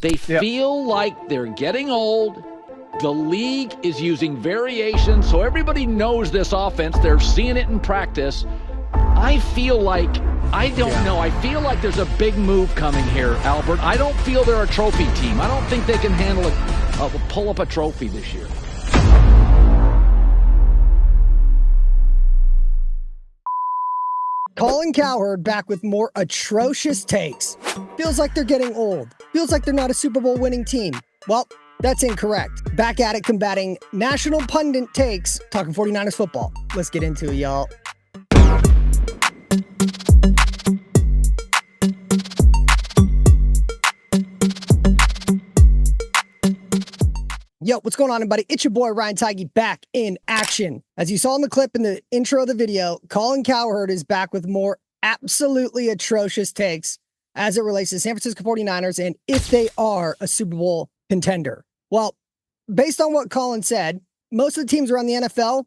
They feel like they're getting old. The league is using variations, so everybody knows this offense. They're seeing it in practice. I feel like, I don't know, I feel like there's a big move coming here, Albert. I don't feel they're a trophy team. I don't think they can handle it, pull up a trophy this year. Colin Cowherd back with more atrocious takes. Feels like they're getting old. Feels like they're not a Super Bowl winning team. Well, that's incorrect. Back at it combating national pundit takes, talking 49ers football. Let's get into it, y'all. Yo, what's going on, everybody? It's your boy, Ryan Tigey, back in action. As you saw in the clip in the intro of the video, Colin Cowherd is back with more absolutely atrocious takes as it relates to San Francisco 49ers and if they are a Super Bowl contender. Well, based on what Colin said, most of the teams around the NFL,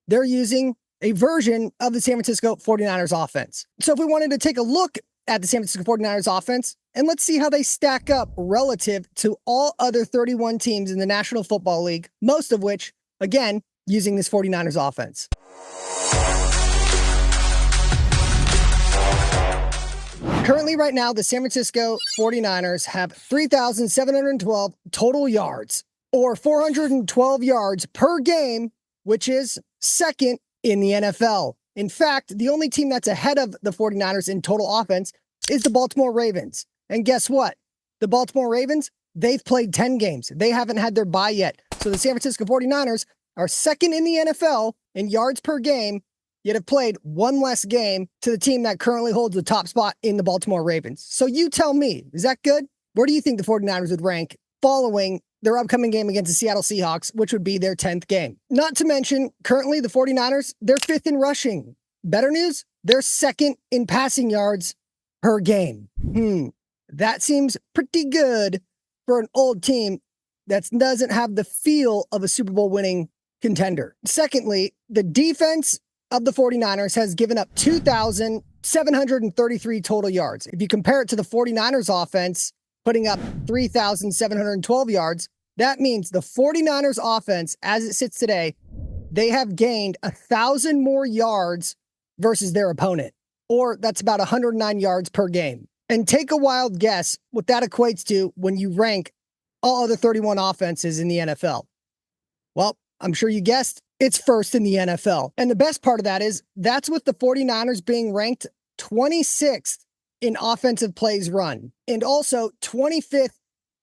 they're using a version of the San Francisco 49ers offense. So if we wanted to take a look at the San Francisco 49ers offense, and let's see how they stack up relative to all other 31 teams in the National Football League, most of which, again, using this 49ers offense. Currently, right now, the San Francisco 49ers have 3,712 total yards, or 412 yards per game, which is second in the NFL. In fact, the only team that's ahead of the 49ers in total offense is the Baltimore Ravens. And guess what? The Baltimore Ravens, they've played 10 games. They haven't had their bye yet. So the San Francisco 49ers are second in the NFL in yards per game, yet have played one less game to the team that currently holds the top spot in the Baltimore Ravens. So you tell me, is that good? Where do you think the 49ers would rank following their upcoming game against the Seattle Seahawks, which would be their 10th game? Not to mention, currently the 49ers, they're fifth in rushing. Better news, they're second in passing yards per game. That seems pretty good for an old team that doesn't have the feel of a Super Bowl winning contender. Secondly, the defense of the 49ers has given up 2,733 total yards. If you compare it to the 49ers offense, putting up 3,712 yards, that means the 49ers offense, as it sits today, they have gained 1,000 more yards versus their opponent, or that's about 109 yards per game. And take a wild guess what that equates to when you rank all other 31 offenses in the NFL. Well, I'm sure you guessed, it's first in the NFL. And the best part of that is that's with the 49ers being ranked 26th in offensive plays run, and also 25th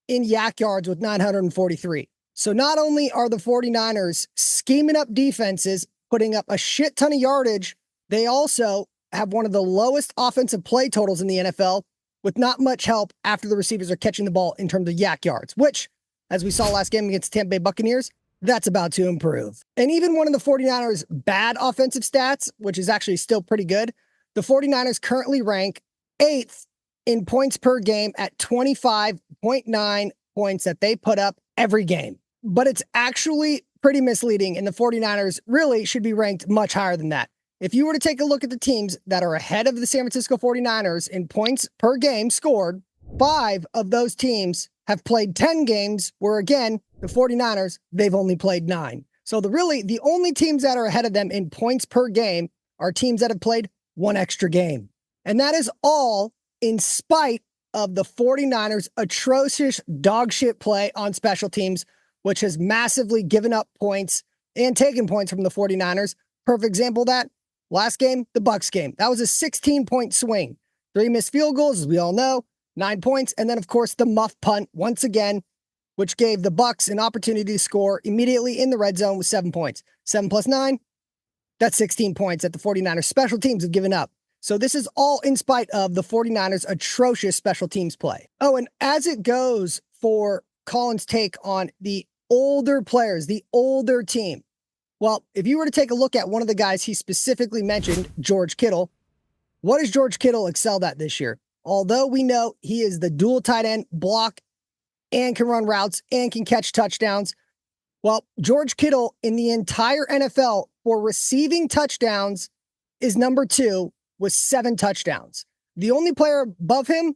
in yak yards with 943. So not only are the 49ers scheming up defenses, putting up a shit ton of yardage, they also have one of the lowest offensive play totals in the NFL with not much help after the receivers are catching the ball in terms of yak yards, which, as we saw last game against the Tampa Bay Buccaneers, that's about to improve. And even one of the 49ers' bad offensive stats, which is actually still pretty good, the 49ers currently rank 8th in points per game at 25.9 points that they put up every game. But it's actually pretty misleading, and the 49ers really should be ranked much higher than that. If you were to take a look at the teams that are ahead of the San Francisco 49ers in points per game scored, 5 of those teams have played 10 games, where again, the 49ers, they've only played 9. So the only teams that are ahead of them in points per game are teams that have played one extra game. And that is all in spite of the 49ers' atrocious dog shit play on special teams, which has massively given up points and taken points from the 49ers. Perfect example of that, last game, the Bucs game. That was a 16-point swing. 3 missed field goals, as we all know, 9 points, and then, of course, the muff punt once again, which gave the Bucs an opportunity to score immediately in the red zone with 7 points. 7 plus 9, that's 16 points that the 49ers special teams have given up. So this is all in spite of the 49ers' atrocious special teams play. Oh, and as it goes for Colin's take on the older players, the older team, well, if you were to take a look at one of the guys he specifically mentioned, George Kittle, what has George Kittle excelled at this year? Although we know he is the dual tight end, block, and can run routes, and can catch touchdowns, well, George Kittle in the entire NFL for receiving touchdowns is number 2 with 7 touchdowns. The only player above him,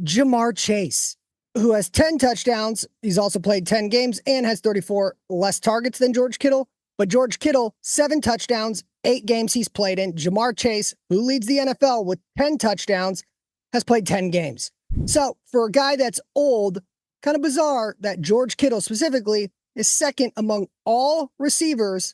Jamar Chase. who has 10 touchdowns. He's also played 10 games and has 34 less targets than George Kittle. But George Kittle, 7 touchdowns, 8 games he's played in. Jamar Chase, who leads the NFL with 10 touchdowns, has played 10 games. So for a guy that's old, kind of bizarre that George Kittle specifically is second among all receivers,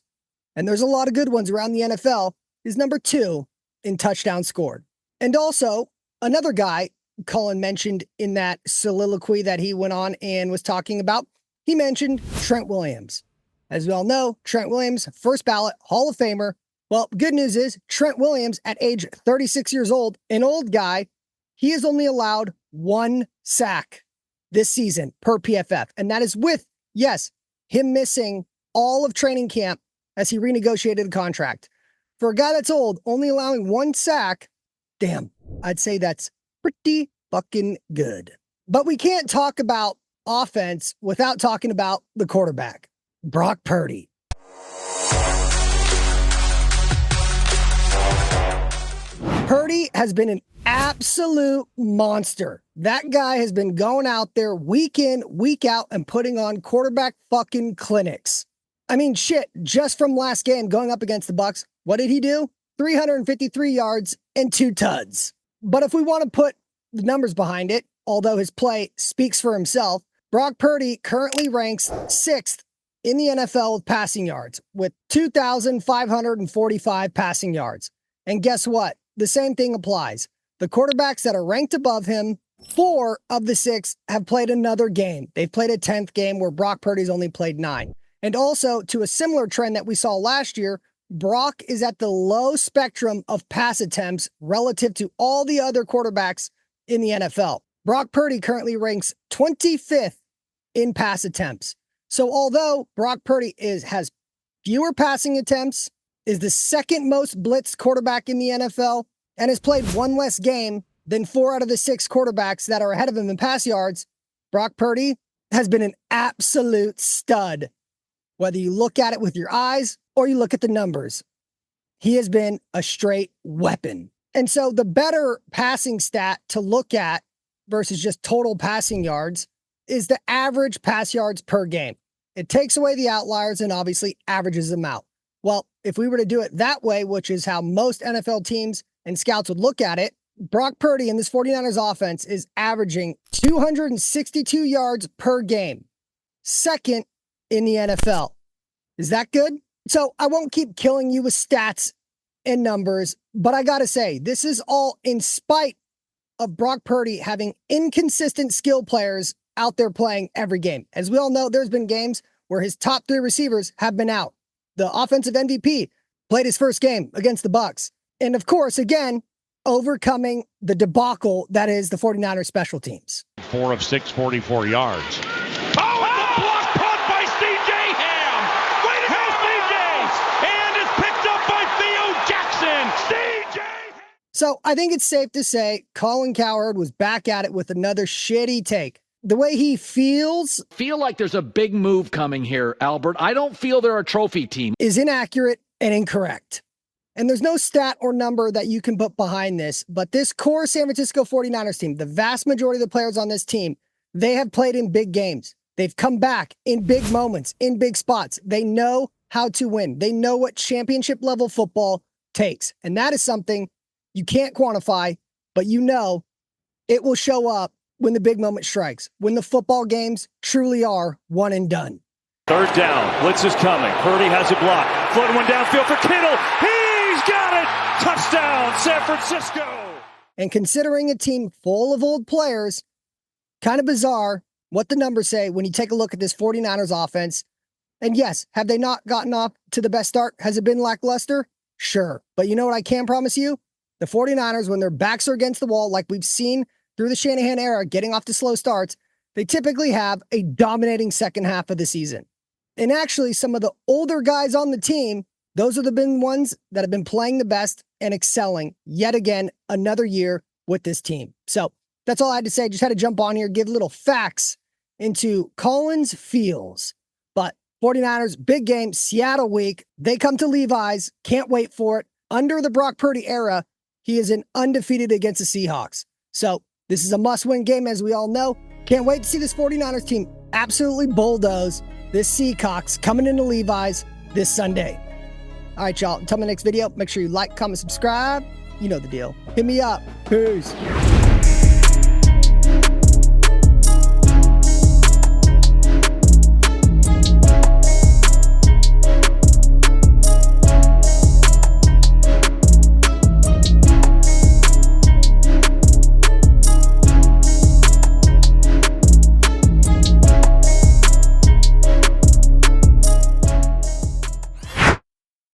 and there's a lot of good ones around the NFL, is number 2 in touchdowns scored. And also, another guy Colin mentioned in that soliloquy that he went on and was talking about, he mentioned Trent Williams. As we all know, Trent Williams, first ballot Hall of Famer. Well, good news is Trent Williams, at age 36 years old, an old guy, he has only allowed 1 sack this season per PFF. And that is with, yes, him missing all of training camp as he renegotiated a contract. For a guy that's old, only allowing 1 sack, damn, I'd say that's pretty fucking good. But we can't talk about offense without talking about the quarterback, Brock Purdy. Purdy has been an absolute monster. That guy has been going out there week in, week out and putting on quarterback fucking clinics. I mean, shit, just from last game going up against the Bucs, what did he do? 353 yards and 2 tuds. But if we want to put the numbers behind it, although his play speaks for himself, Brock Purdy currently ranks 6th in the NFL with passing yards, with 2,545 passing yards. And guess what? The same thing applies. The quarterbacks that are ranked above him, 4 of the 6 have played another game. They've played a 10th game where Brock Purdy's only played 9. And also, to a similar trend that we saw last year, Brock is at the low spectrum of pass attempts relative to all the other quarterbacks in the NFL. Brock Purdy currently ranks 25th in pass attempts. So although Brock Purdy has fewer passing attempts, is the second most blitzed quarterback in the NFL, and has played 1 less game than 4 out of the 6 quarterbacks that are ahead of him in pass yards, Brock Purdy has been an absolute stud. Whether you look at it with your eyes or you look at the numbers, he has been a straight weapon. And so the better passing stat to look at versus just total passing yards is the average pass yards per game. It takes away the outliers and obviously averages them out. Well, if we were to do it that way, which is how most NFL teams and scouts would look at it, Brock Purdy in this 49ers offense is averaging 262 yards per game, second in the NFL. Is that good? So I won't keep killing you with stats and numbers, but I gotta say, this is all in spite of Brock Purdy having inconsistent skill players out there playing every game. As we all know, there's been games where his top 3 receivers have been out. The offensive MVP played his first game against the Bucs. And of course, again, overcoming the debacle that is the 49ers special teams. 4 of 6, 44 yards. Oh, and the block punt by C.J. Ham! Way to go, C.J.! And it's picked up by Theo Jackson! C.J. So I think it's safe to say Colin Cowherd was back at it with another shitty take. The way he feels Like there's a big move coming here, Albert. I don't feel they're a trophy team. Is inaccurate and incorrect. And there's no stat or number that you can put behind this, but this core San Francisco 49ers team, the vast majority of the players on this team, they have played in big games. They've come back in big moments, in big spots. They know how to win. They know what championship level football takes. And that is something you can't quantify, but you know it will show up when the big moment strikes, when the football games truly are one and done. 3rd down, blitz is coming. Purdy has it blocked. Floating one downfield for Kittle. He's got it! Touchdown, San Francisco! And considering a team full of old players, kind of bizarre what the numbers say when you take a look at this 49ers offense. And yes, have they not gotten off to the best start? Has it been lackluster? Sure. But you know what I can promise you? The 49ers, when their backs are against the wall, like we've seen through the Shanahan era, getting off to slow starts, they typically have a dominating second half of the season. And actually, some of the older guys on the team, those are the been ones that have been playing the best and excelling yet again another year with this team. So that's all I had to say. Just had to jump on here, give little facts into Colin's feels. But 49ers, big game, Seattle week. They come to Levi's. Can't wait for it. Under the Brock Purdy era, he is undefeated against the Seahawks. So this is a must-win game, as we all know. Can't wait to see this 49ers team absolutely bulldoze this Seahawks coming into Levi's this Sunday. All right, y'all. Until my next video, make sure you like, comment, subscribe. You know the deal. Hit me up. Peace.